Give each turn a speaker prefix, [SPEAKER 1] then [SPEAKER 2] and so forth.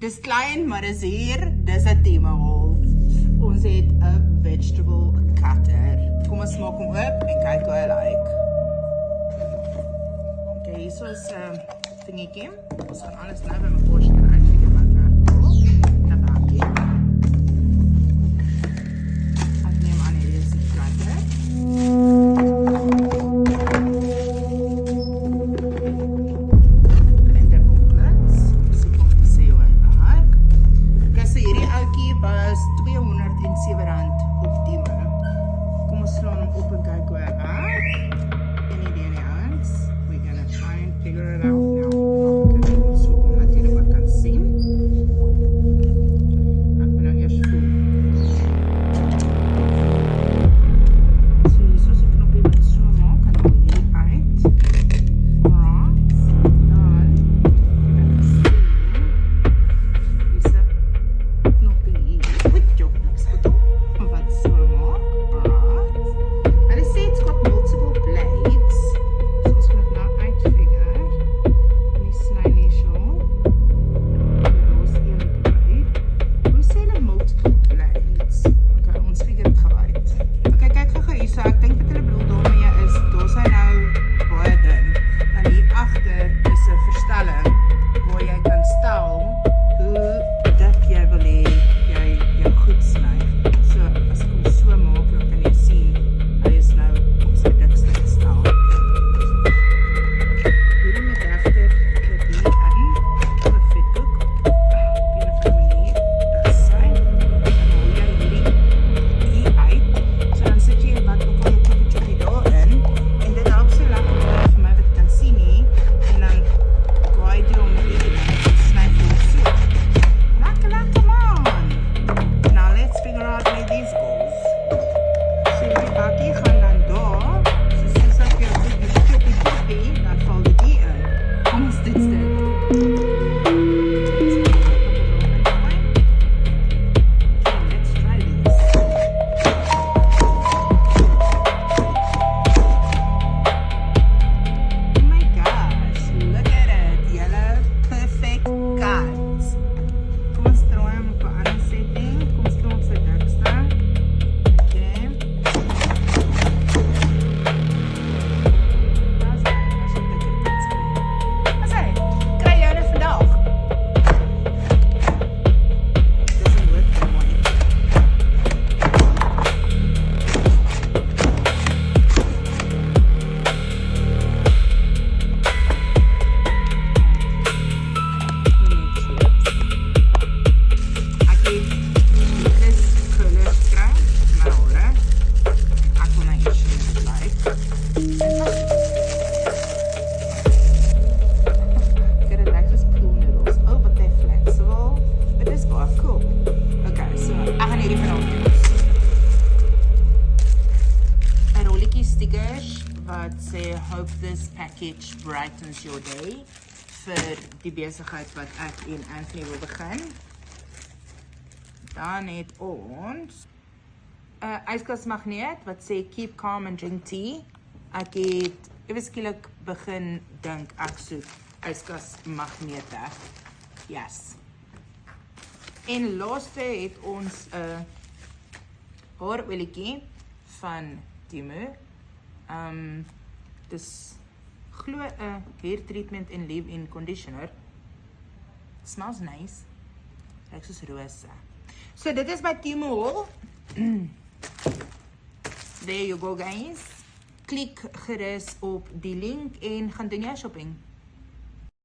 [SPEAKER 1] Dis klein, maar is hier, dis 'n Timo-hol. Ons het 'n vegetable cutter. Kom ons maak hom oop en kyk hoe hy lyk. Okay, hier is 'n dingetjie. Ons gaan alles nou by mekaar skryf uitfigure wat werk. Dan bakkie. Ek neem aan hierdie is 'n cutter. Was R207 op Timo. Kom ons slaan hom op en kyk hoe hy werk. Any idee nie ons. We're gonna try and figure it out now. Ek het so omdat jy wat kan sien. Ek wil nou eers voel. So hier is 'n knoppie wat so maak en dan hier uit. Alright. Dan wat sê hope this package brightens your day vir die besigheid wat ek en Anthony wil begin. Dan het ons 'n yskasmagneet wat sê keep calm and drink tea. Ek het ewe skielik begin dink ek soek yskasmagnete. Yes. En laaste het ons 'n haarolletjie van Timo. Dis glo 'n hair treatment en leave-in conditioner. It smells nice. Lyk soos rose. So dit is my Timo haul. There you go guys. Klik gerus op die link en gaan doen jou shopping.